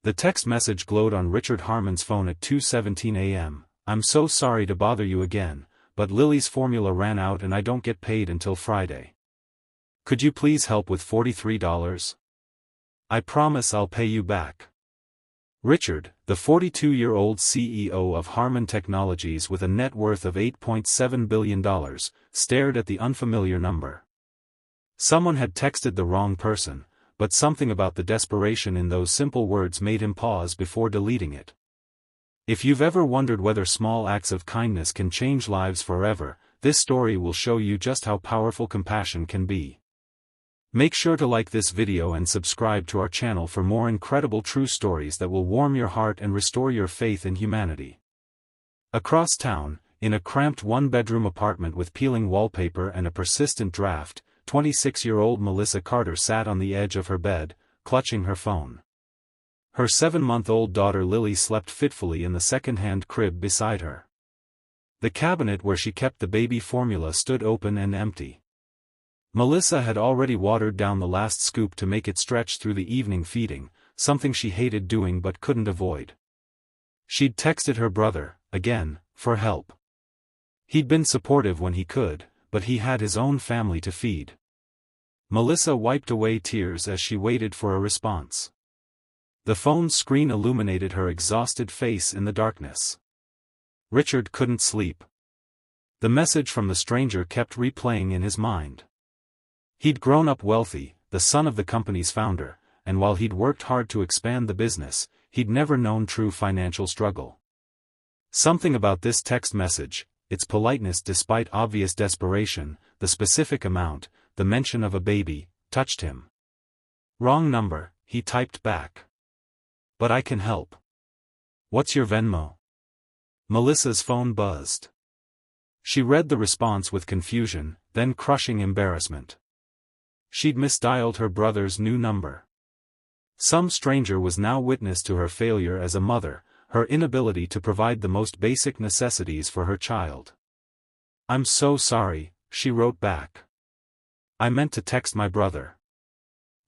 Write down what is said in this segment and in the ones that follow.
The text message glowed on Richard Harmon's phone at 2:17 a.m. "I'm so sorry to bother you again, but Lily's formula ran out and I don't get paid until Friday. Could you please help with $43? I promise I'll pay you back." Richard, the 42-year-old CEO of Harmon Technologies with a net worth of $8.7 billion, stared at the unfamiliar number. Someone had texted the wrong person, but something about the desperation in those simple words made him pause before deleting it. If you've ever wondered whether small acts of kindness can change lives forever, this story will show you just how powerful compassion can be. Make sure to like this video and subscribe to our channel for more incredible true stories that will warm your heart and restore your faith in humanity. Across town, in a cramped one-bedroom apartment with peeling wallpaper and a persistent draft, 26-year-old Melissa Carter sat on the edge of her bed, clutching her phone. Her 7-month-old daughter Lily slept fitfully in the second-hand crib beside her. The cabinet where she kept the baby formula stood open and empty. Melissa had already watered down the last scoop to make it stretch through the evening feeding, something she hated doing but couldn't avoid. She'd texted her brother, again, for help. He'd been supportive when he could, but he had his own family to feed. Melissa wiped away tears as she waited for a response. The phone's screen illuminated her exhausted face in the darkness. Richard couldn't sleep. The message from the stranger kept replaying in his mind. He'd grown up wealthy, the son of the company's founder, and while he'd worked hard to expand the business, he'd never known true financial struggle. Something about this text message, its politeness despite obvious desperation, the specific amount, the mention of a baby, touched him. "Wrong number," he typed back. "But I can help. What's your Venmo?" Melissa's phone buzzed. She read the response with confusion, then crushing embarrassment. She'd misdialed her brother's new number. Some stranger was now witness to her failure as a mother, her inability to provide the most basic necessities for her child. "I'm so sorry," she wrote back. "I meant to text my brother.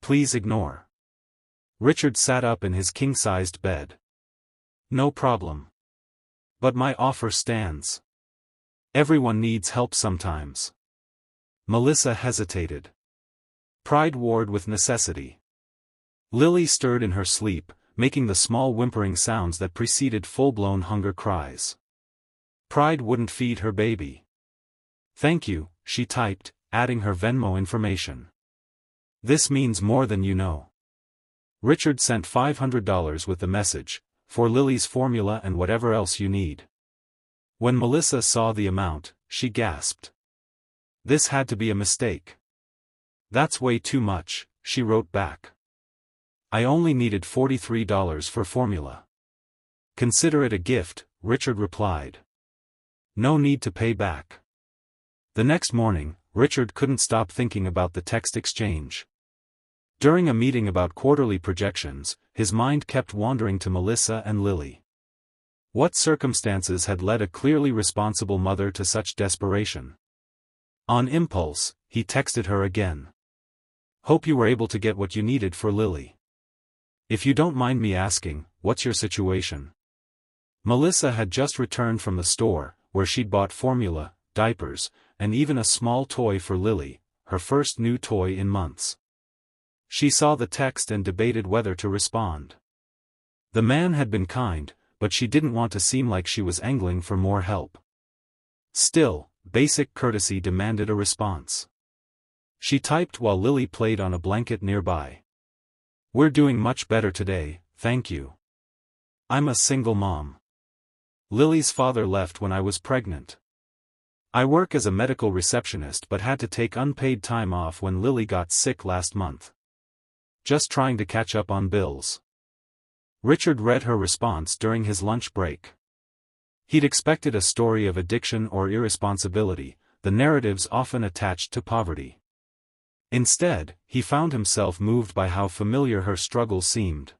Please ignore." Richard sat up in his king-sized bed. "No problem. But my offer stands. Everyone needs help sometimes." Melissa hesitated. Pride warred with necessity. Lily stirred in her sleep, making the small whimpering sounds that preceded full-blown hunger cries. Pride wouldn't feed her baby. "Thank you," she typed, adding her Venmo information. "This means more than you know." Richard sent $500 with the message, "For Lily's formula and whatever else you need." When Melissa saw the amount, she gasped. This had to be a mistake. "That's way too much," she wrote back. "I only needed $43 for formula." "Consider it a gift," Richard replied. "No need to pay back." The next morning, Richard couldn't stop thinking about the text exchange. During a meeting about quarterly projections, his mind kept wandering to Melissa and Lily. What circumstances had led a clearly responsible mother to such desperation? On impulse, he texted her again. "Hope you were able to get what you needed for Lily. If you don't mind me asking, what's your situation?" Melissa had just returned from the store, where she'd bought formula, diapers, and even a small toy for Lily, her first new toy in months. She saw the text and debated whether to respond. The man had been kind, but she didn't want to seem like she was angling for more help. Still, basic courtesy demanded a response. She typed while Lily played on a blanket nearby. "We're doing much better today, thank you. I'm a single mom. Lily's father left when I was pregnant. I work as a medical receptionist but had to take unpaid time off when Lily got sick last month. Just trying to catch up on bills." Richard read her response during his lunch break. He'd expected a story of addiction or irresponsibility, the narratives often attached to poverty. Instead, he found himself moved by how familiar her struggle seemed.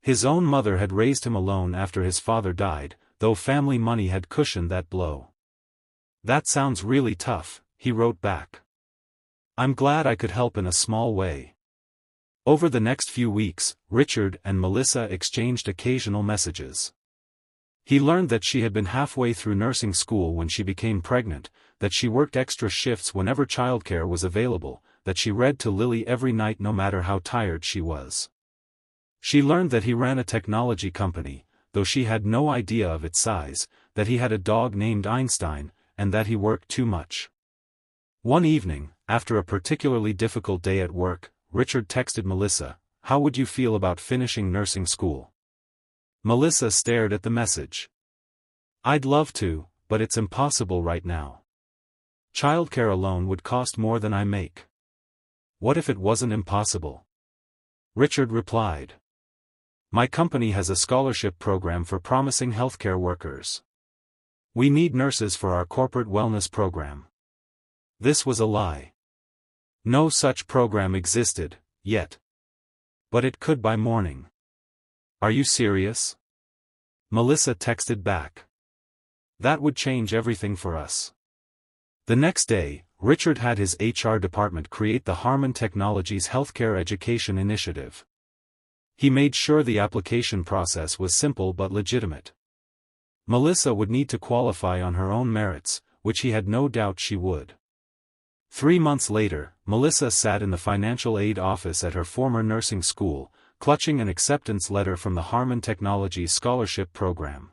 His own mother had raised him alone after his father died, though family money had cushioned that blow. "That sounds really tough," he wrote back. "I'm glad I could help in a small way." Over the next few weeks, Richard and Melissa exchanged occasional messages. He learned that she had been halfway through nursing school when she became pregnant, that she worked extra shifts whenever childcare was available, that she read to Lily every night no matter how tired she was. She learned that he ran a technology company, though she had no idea of its size, that he had a dog named Einstein, and that he worked too much. One evening, after a particularly difficult day at work, Richard texted Melissa, "How would you feel about finishing nursing school?" Melissa stared at the message. "I'd love to, but it's impossible right now. Childcare alone would cost more than I make." "What if it wasn't impossible?" Richard replied. "My company has a scholarship program for promising healthcare workers. We need nurses for our corporate wellness program." This was a lie. No such program existed, yet. But it could by morning. "Are you serious?" Melissa texted back. "That would change everything for us." The next day, Richard had his HR department create the Harman Technologies Healthcare Education Initiative. He made sure the application process was simple but legitimate. Melissa would need to qualify on her own merits, which he had no doubt she would. 3 months later, Melissa sat in the financial aid office at her former nursing school, clutching an acceptance letter from the Harman Technologies Scholarship Program.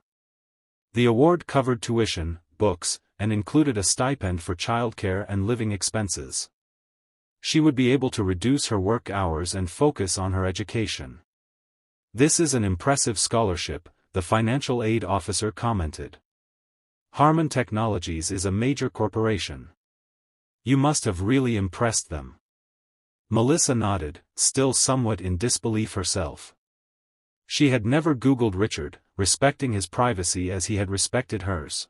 The award covered tuition, books, and included a stipend for childcare and living expenses. She would be able to reduce her work hours and focus on her education. "This is an impressive scholarship," the financial aid officer commented. "Harman Technologies is a major corporation. You must have really impressed them." Melissa nodded, still somewhat in disbelief herself. She had never Googled Richard, respecting his privacy as he had respected hers.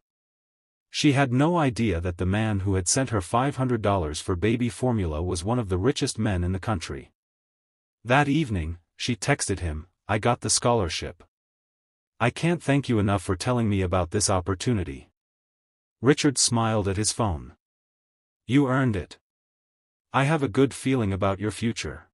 She had no idea that the man who had sent her $500 for baby formula was one of the richest men in the country. That evening, she texted him, "I got the scholarship. I can't thank you enough for telling me about this opportunity." Richard smiled at his phone. "You earned it. I have a good feeling about your future."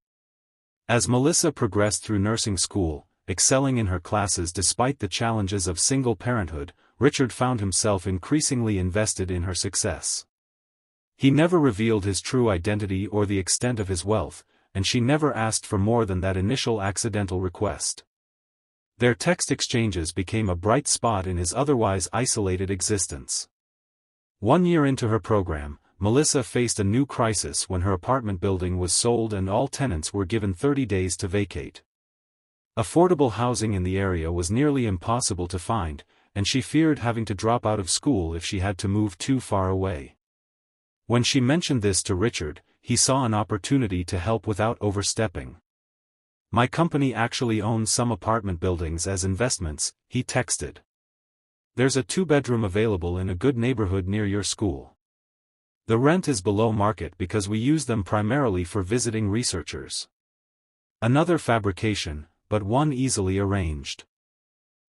As Melissa progressed through nursing school, excelling in her classes despite the challenges of single parenthood, Richard found himself increasingly invested in her success. He never revealed his true identity or the extent of his wealth, and she never asked for more than that initial accidental request. Their text exchanges became a bright spot in his otherwise isolated existence. 1 year into her program, Melissa faced a new crisis when her apartment building was sold and all tenants were given 30 days to vacate. Affordable housing in the area was nearly impossible to find, and she feared having to drop out of school if she had to move too far away. When she mentioned this to Richard, he saw an opportunity to help without overstepping. "My company actually owns some apartment buildings as investments," he texted. "There's a 2-bedroom available in a good neighborhood near your school. The rent is below market because we use them primarily for visiting researchers." Another fabrication, but one easily arranged.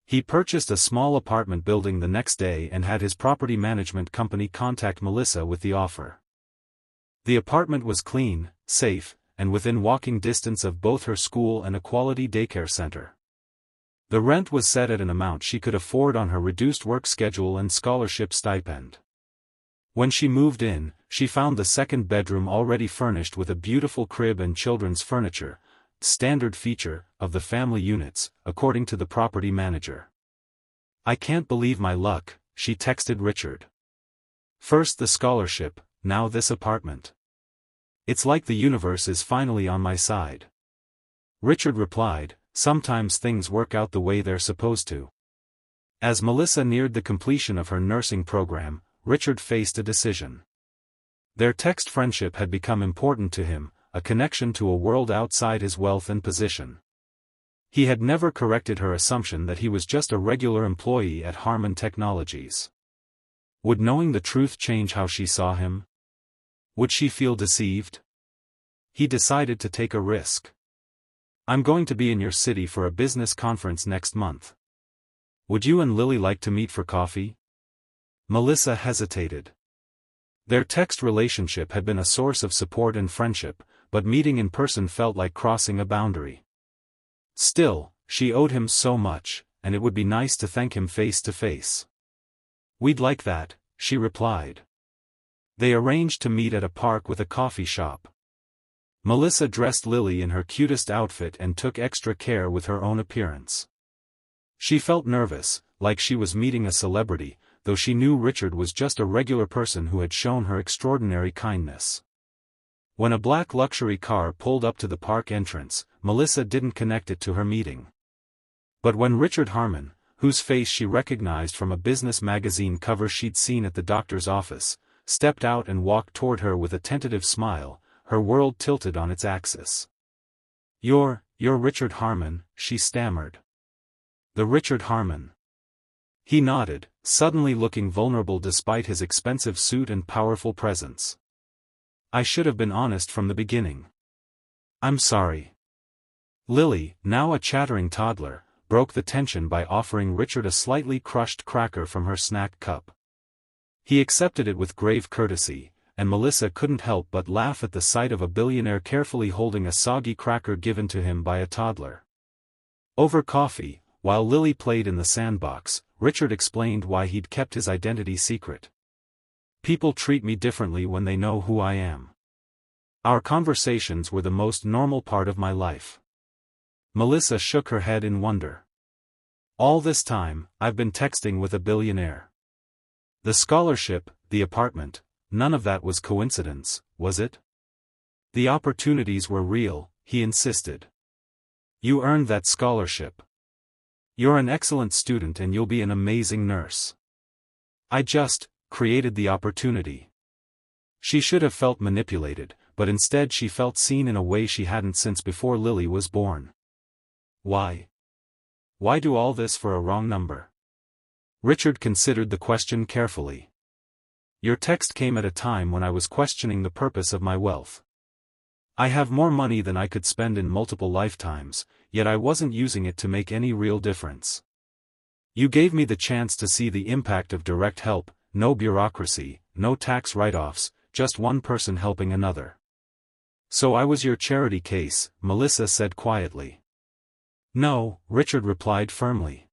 He purchased a small apartment building the next day and had his property management company contact Melissa with the offer. The apartment was clean, safe, and within walking distance of both her school and a quality daycare center. The rent was set at an amount she could afford on her reduced work schedule and scholarship stipend. When she moved in, she found the 2nd bedroom already furnished with a beautiful crib and children's furniture, standard feature of the family units, according to the property manager. "I can't believe my luck," she texted Richard. "First the scholarship, now this apartment. It's like the universe is finally on my side." Richard replied, "Sometimes things work out the way they're supposed to." As Melissa neared the completion of her nursing program, Richard faced a decision. Their text friendship had become important to him, a connection to a world outside his wealth and position. He had never corrected her assumption that he was just a regular employee at Harman Technologies. Would knowing the truth change how she saw him? Would she feel deceived? He decided to take a risk. "I'm going to be in your city for a business conference next month. Would you and Lily like to meet for coffee?" Melissa hesitated. Their text relationship had been a source of support and friendship, but meeting in person felt like crossing a boundary. Still, she owed him so much, and it would be nice to thank him face to face. "We'd like that," she replied. They arranged to meet at a park with a coffee shop. Melissa dressed Lily in her cutest outfit and took extra care with her own appearance. She felt nervous, like she was meeting a celebrity, though she knew Richard was just a regular person who had shown her extraordinary kindness. When a black luxury car pulled up to the park entrance, Melissa didn't connect it to her meeting. But when Richard Harmon, whose face she recognized from a business magazine cover she'd seen at the doctor's office, stepped out and walked toward her with a tentative smile, her world tilted on its axis. You're Richard Harmon," she stammered. "The Richard Harmon." He nodded, suddenly looking vulnerable despite his expensive suit and powerful presence. "I should have been honest from the beginning. I'm sorry." Lily, now a chattering toddler, broke the tension by offering Richard a slightly crushed cracker from her snack cup. He accepted it with grave courtesy, and Melissa couldn't help but laugh at the sight of a billionaire carefully holding a soggy cracker given to him by a toddler. Over coffee, while Lily played in the sandbox, Richard explained why he'd kept his identity secret. "People treat me differently when they know who I am." Our conversations were the most normal part of my life. Melissa shook her head in wonder. "All this time, I've been texting with a billionaire. The scholarship, the apartment, none of that was coincidence, was it? The opportunities were real," he insisted. "You earned that scholarship. You're an excellent student and you'll be an amazing nurse. I just created the opportunity." She should have felt manipulated, but instead she felt seen in a way she hadn't since before Lily was born. Why? Why do all this for a wrong number? Richard considered the question carefully. "Your text came at a time when I was questioning the purpose of my wealth. I have more money than I could spend in multiple lifetimes, yet I wasn't using it to make any real difference. You gave me the chance to see the impact of direct help, no bureaucracy, no tax write-offs, just one person helping another. So I was your charity case," Melissa said quietly. "No," Richard replied firmly.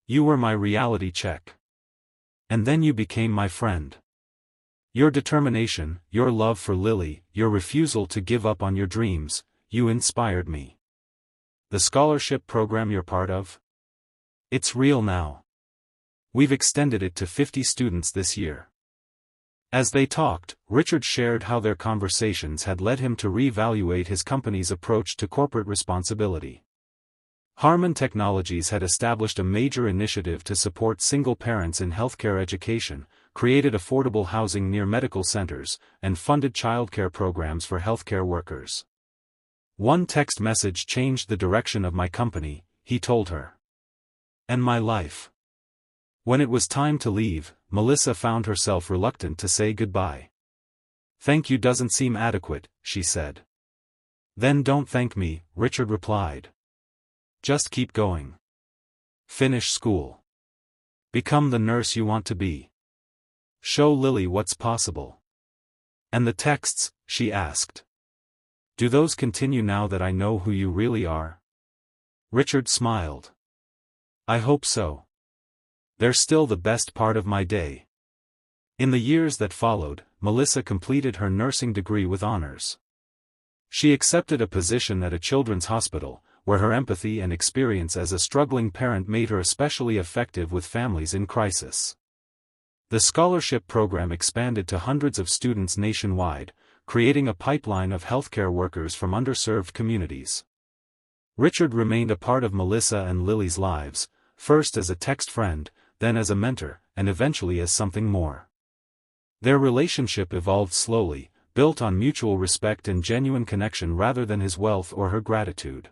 "You were my reality check. And then you became my friend. Your determination, your love for Lily, your refusal to give up on your dreams, you inspired me. The scholarship program you're part of? It's real now. We've extended it to 50 students this year." As they talked, Richard shared how their conversations had led him to reevaluate his company's approach to corporate responsibility. Harmon Technologies had established a major initiative to support single parents in healthcare education, created affordable housing near medical centers, and funded childcare programs for healthcare workers. "One text message changed the direction of my company," he told her. "And my life." When it was time to leave, Melissa found herself reluctant to say goodbye. "Thank you doesn't seem adequate," she said. "Then don't thank me," Richard replied. "Just keep going. Finish school. Become the nurse you want to be. Show Lily what's possible." "And the texts?" she asked. "Do those continue now that I know who you really are?" Richard smiled. "I hope so. They're still the best part of my day." In the years that followed, Melissa completed her nursing degree with honors. She accepted a position at a children's hospital, where her empathy and experience as a struggling parent made her especially effective with families in crisis. The scholarship program expanded to hundreds of students nationwide, creating a pipeline of healthcare workers from underserved communities. Richard remained a part of Melissa and Lily's lives, first as a text friend, then as a mentor, and eventually as something more. Their relationship evolved slowly, built on mutual respect and genuine connection rather than his wealth or her gratitude.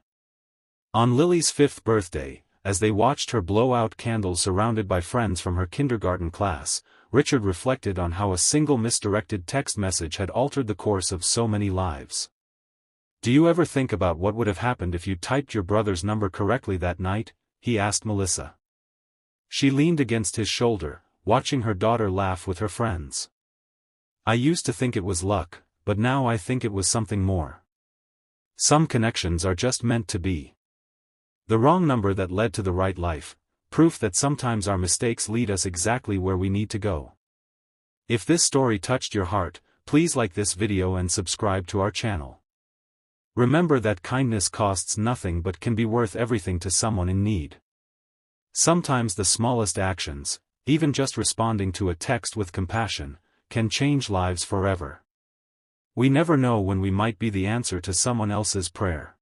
On Lily's 5th birthday, as they watched her blow out candles surrounded by friends from her kindergarten class, Richard reflected on how a single misdirected text message had altered the course of so many lives. "Do you ever think about what would have happened if you typed your brother's number correctly that night?" he asked Melissa. She leaned against his shoulder, watching her daughter laugh with her friends. "I used to think it was luck, but now I think it was something more. Some connections are just meant to be. The wrong number that led to the right life, proof that sometimes our mistakes lead us exactly where we need to go. If this story touched your heart, please like this video and subscribe to our channel. Remember that kindness costs nothing but can be worth everything to someone in need. Sometimes the smallest actions, even just responding to a text with compassion, can change lives forever. We never know when we might be the answer to someone else's prayer.